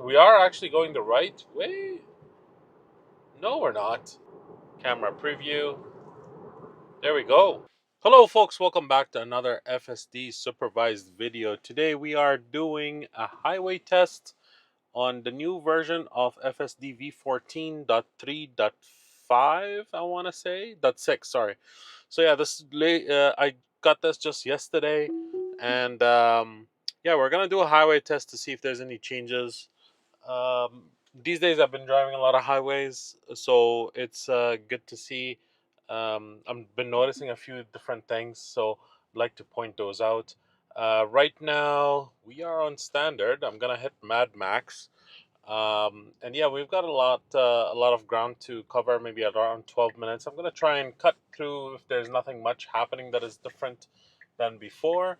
We are actually going the right way? No, we're not. Camera preview. There we go. Hello folks, welcome back to another FSD supervised video. Today we are doing a highway test on the new version of FSD v14.3.5, I want to say. .6, sorry. So yeah, I got this just yesterday, and yeah, we're gonna do a highway test to see if there's any changes. These days I've been driving a lot of highways, so it's good to see. I've been noticing a few different things, so I'd like to point those out. Right now we are on standard. I'm gonna hit MadMax. And yeah, we've got a lot of ground to cover, maybe at around 12 minutes. I'm gonna try and cut through if there's nothing much happening that is different than before.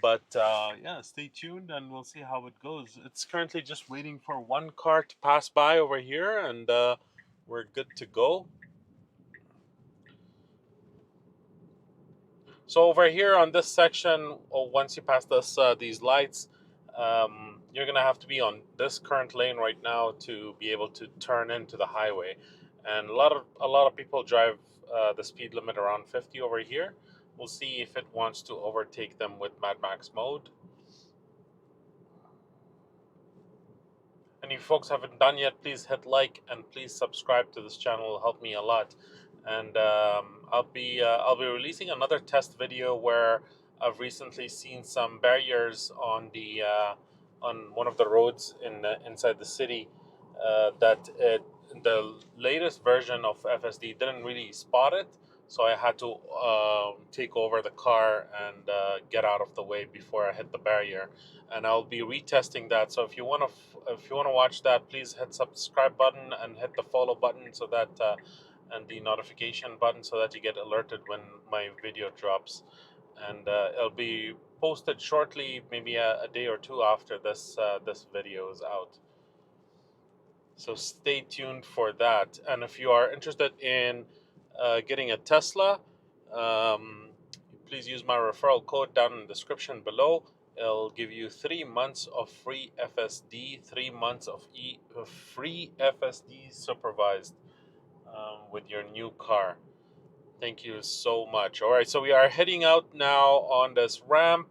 But yeah, stay tuned and we'll see how it goes. It's currently just waiting for one car to pass by over here, and we're good to go. So over here on this section, once you pass these lights, you're gonna have to be on this current lane right now to be able to turn into the highway. And a lot of people drive the speed limit around 50 over here. We'll see if it wants to overtake them with MadMax mode. And if folks haven't done yet, please hit like and please subscribe to this channel. It'll help me a lot. And I'll be releasing another test video where I've recently seen some barriers on one of the roads inside the city the latest version of FSD didn't really spot it, so I had to take over the car and get out of the way before I hit the barrier. And I'll be retesting that. So if you want to watch that, please hit subscribe button and hit the follow button so that and the notification button so that you get alerted when my video drops. And it'll be posted shortly, maybe a day or two after this video is out. So stay tuned for that. And if you are interested in getting a Tesla, please use my referral code down in the description below. It'll give you 3 months of free FSD, 3 months of free FSD supervised with your new car. Thank you so much. All right, so we are heading out now on this ramp.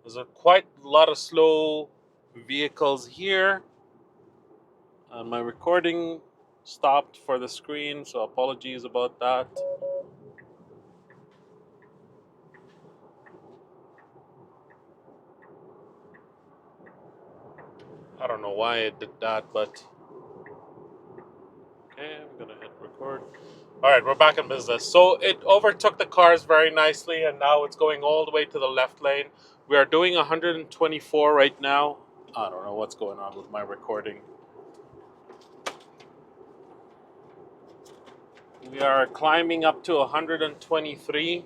There's quite a lot of slow vehicles here. My recording stopped for the screen, so apologies about that. I don't know why it did that, but okay, I'm gonna hit record. All right, we're back in business. So it overtook the cars very nicely, and now it's going all the way to the left lane. We are doing 124 right now. I don't know what's going on with my recording. We are climbing up to 123.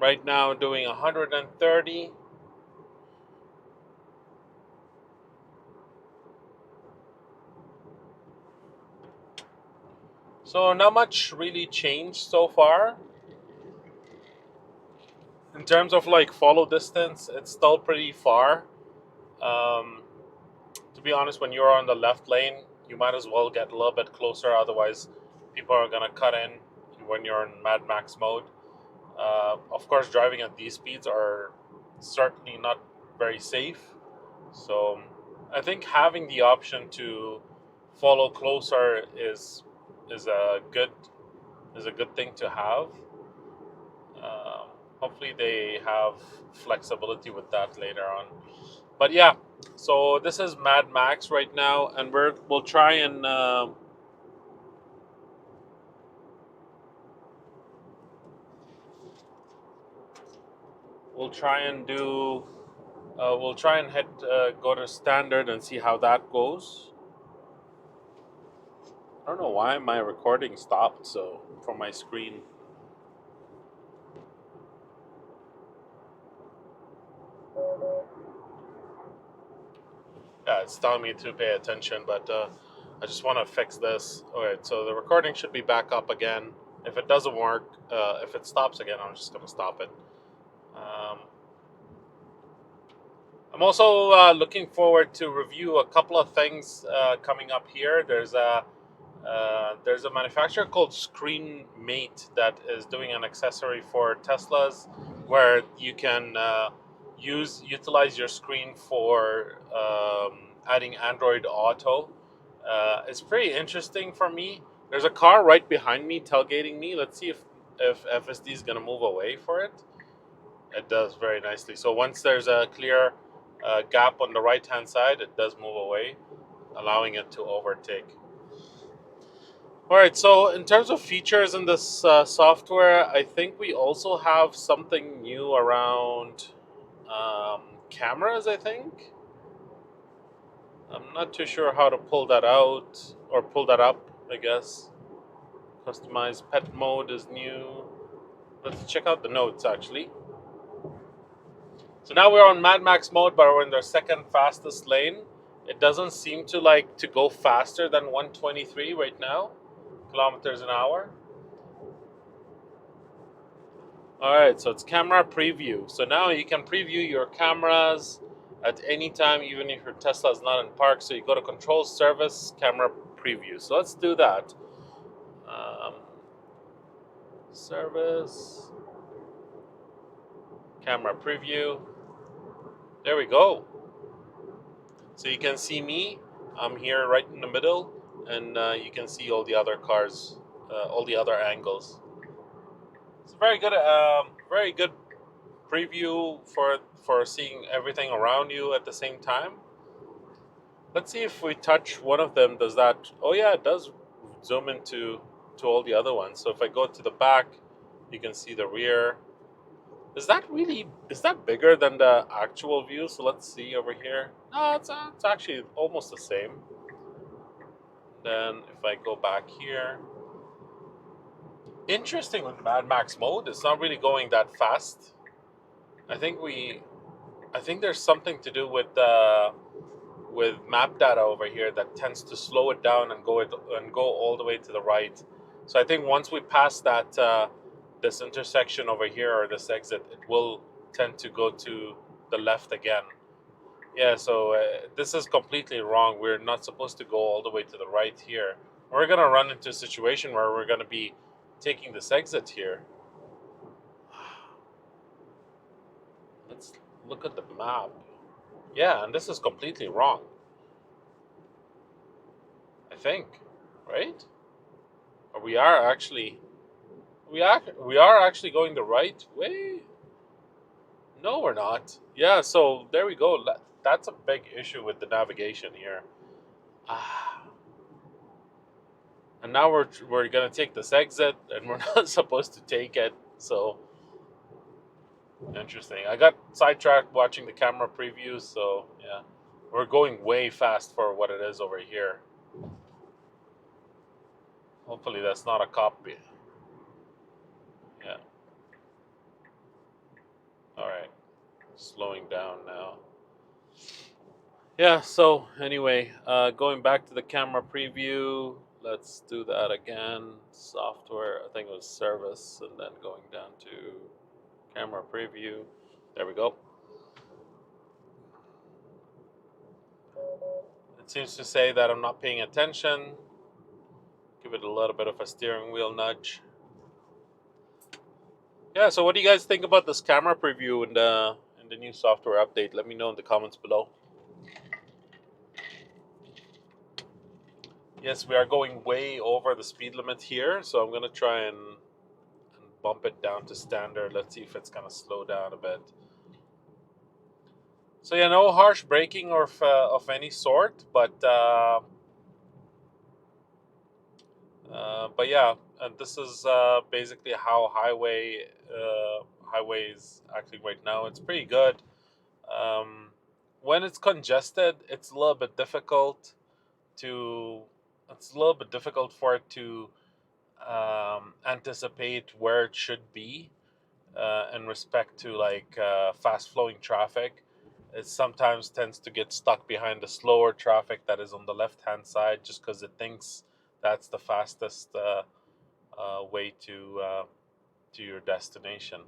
Right now doing 130. So not much really changed so far. In terms of like follow distance, it's still pretty far. Um, to be honest, when you're on the left lane, you might as well get a little bit closer. Otherwise, people are gonna cut in when you're in MadMax mode. Of course, driving at these speeds are certainly not very safe. So I think having the option to follow closer is a good thing to have. Um, Hopefully they have flexibility with that later on. But yeah, so this is MadMax right now, and we'll try and we'll try and do we'll try and hit go to standard and see how that goes. I don't know why my recording stopped so from my screen. Yeah, it's telling me to pay attention, but I just want to fix this. Alright, so the recording should be back up again. If it doesn't work, if it stops again, I'm just going to stop it. I'm also looking forward to review a couple of things coming up here. There's a manufacturer called ScreenMate that is doing an accessory for Teslas where you can utilize your screen for adding Android Auto. It's pretty interesting for me. There's a car right behind me tailgating me. Let's see if FSD is going to move away for it. It does very nicely. So once there's a clear gap on the right hand side, it does move away, allowing it to overtake. Alright, so in terms of features in this software, I think we also have something new around cameras, I think. I'm not too sure how to pull that out, or pull that up, I guess. Customized pet mode is new. Let's check out the notes, actually. So now we're on MadMax mode, but we're in their second fastest lane. It doesn't seem to like to go faster than 123 right now, kilometers an hour. Alright, so it's camera preview. So now you can preview your cameras at any time, even if your Tesla is not in park. So you go to Control Service, Camera Preview. So let's do that. Service, Camera Preview. There we go. So you can see me. I'm here right in the middle, and you can see all the other cars, all the other angles. It's a very good preview for seeing everything around you at the same time. Let's see if we touch one of them. Does that? Oh yeah, it does zoom into all the other ones. So if I go to the back, you can see the rear. Is that bigger than the actual view? So let's see over here. No, it's actually almost the same. Then if I go back here, interesting with MadMax mode, it's not really going that fast. I think there's something to do with map data over here that tends to slow it down and go all the way to the right. So I think once we pass that this intersection over here, or this exit, it will tend to go to the left again. Yeah, so this is completely wrong. We're not supposed to go all the way to the right here. We're gonna run into a situation where we're gonna be taking this exit here. Let's look at the map. Yeah, and this is completely wrong, I think, right? Or we are actually going the right way. No, we're not. Yeah, so there we go. That's a big issue with the navigation here. And now we're gonna take this exit, and we're not supposed to take it. So interesting. I got sidetracked watching the camera preview. So yeah, we're going way fast for what it is over here. Hopefully that's not a copy. Yeah. All right. Slowing down now. Yeah, so anyway, going back to the camera preview, let's do that again. Software, I think it was service, and then going down to camera preview. There we go. It seems to say that I'm not paying attention. Give it a little bit of a steering wheel nudge. Yeah, so what do you guys think about this camera preview and the new software update? Let me know in the comments below. Yes, we are going way over the speed limit here, so I'm going to try and bump it down to standard. Let's see if it's going to slow down a bit. So yeah, no harsh braking or of any sort, but yeah, and this is basically how highways acting right now. It's pretty good. When it's congested, it's a little bit difficult for it to anticipate where it should be in respect to like fast flowing traffic. it sometimes tends to get stuck behind the slower traffic that is on the left-hand side, just because it thinks that's the fastest way to your destination.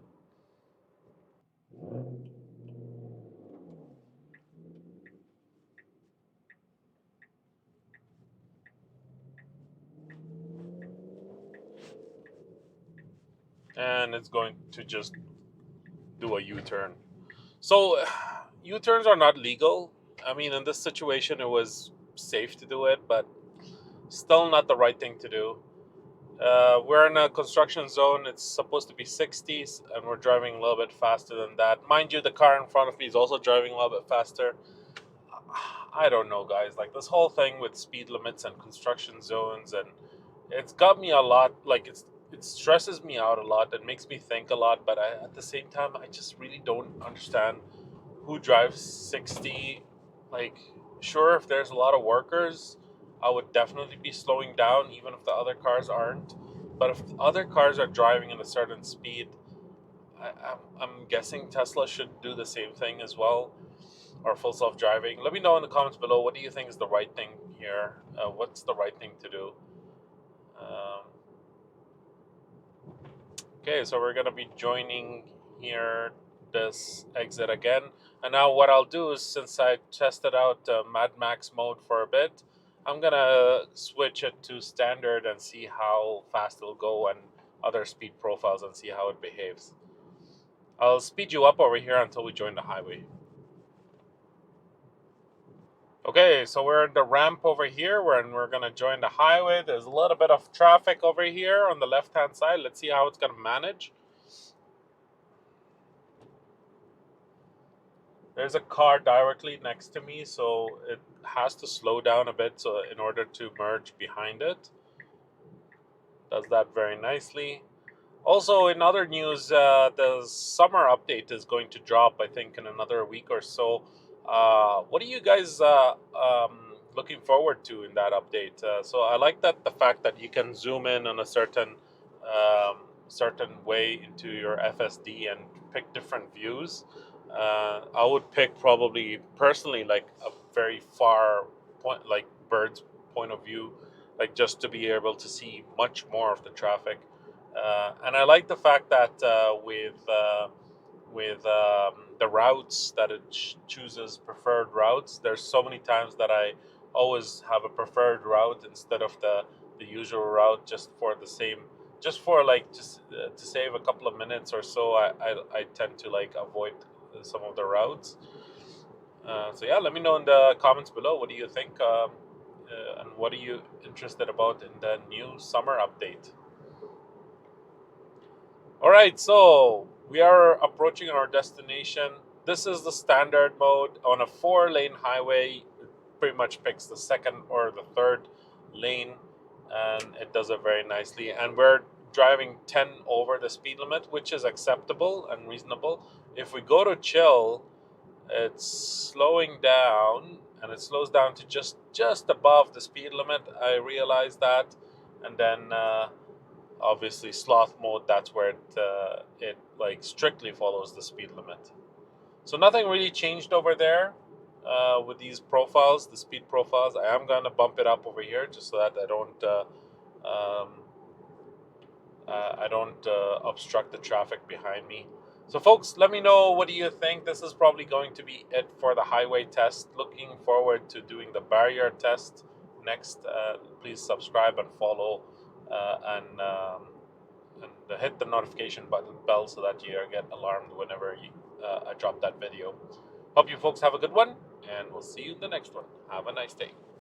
And it's going to just do a U-turn. So U-turns are not legal. I mean, in this situation, it was safe to do it, but still not the right thing to do. We're in a construction zone. It's supposed to be 60s, and we're driving a little bit faster than that. Mind you, the car in front of me is also driving a little bit faster. I don't know, guys. Like this whole thing with speed limits and construction zones, and it's got me a lot. Like it stresses me out a lot. It makes me think a lot. But at the same time, I just really don't understand who drives 60. Like, sure, if there's a lot of workers, I would definitely be slowing down, even if the other cars aren't. But if other cars are driving at a certain speed, I'm guessing Tesla should do the same thing as well, or full self-driving. Let me know in the comments below, what do you think is the right thing here? What's the right thing to do? Um, okay, so we're gonna be joining here this exit again. And now what I'll do is, since I tested out MadMax mode for a bit, I'm gonna switch it to standard and see how fast it'll go, and other speed profiles, and see how it behaves. I'll speed you up over here until we join the highway. Okay, so we're in the ramp over here, we're going to join the highway. There's a little bit of traffic over here on the left-hand side. Let's see how it's going to manage. There's a car directly next to me, so it has to slow down a bit so in order to merge behind it. Does that very nicely. Also, in other news, the summer update is going to drop, I think, in another week or so. What are you guys looking forward to in that update? So I like that the fact that you can zoom in on a certain way into your FSD and pick different views. I would pick probably personally like a very far point, like bird's point of view, like just to be able to see much more of the traffic. And I like the fact that with the routes that it chooses preferred routes. There's so many times that I always have a preferred route instead of the usual route, just for the same, just for like just to save a couple of minutes or so. I tend to like avoid some of the routes. So yeah, let me know in the comments below, what do you think, and what are you interested about in the new summer update. All right, so we are approaching our destination. This is the standard mode. On a 4-lane highway, it pretty much picks the second or the third lane, and it does it very nicely. And we're driving 10 over the speed limit, which is acceptable and reasonable. If we go to chill, it's slowing down, and it slows down to just above the speed limit. I realize that. And then obviously sloth mode, that's where it like strictly follows the speed limit. So nothing really changed over there with these profiles, the speed profiles. I am going to bump it up over here just so that um, I don't obstruct the traffic behind me. So folks, let me know, what do you think? This is probably going to be it for the highway test. Looking forward to doing the barrier test next. Please subscribe and follow, and hit the notification bell so that you get alarmed whenever I drop that video. Hope you folks have a good one, and we'll see you in the next one. Have a nice day.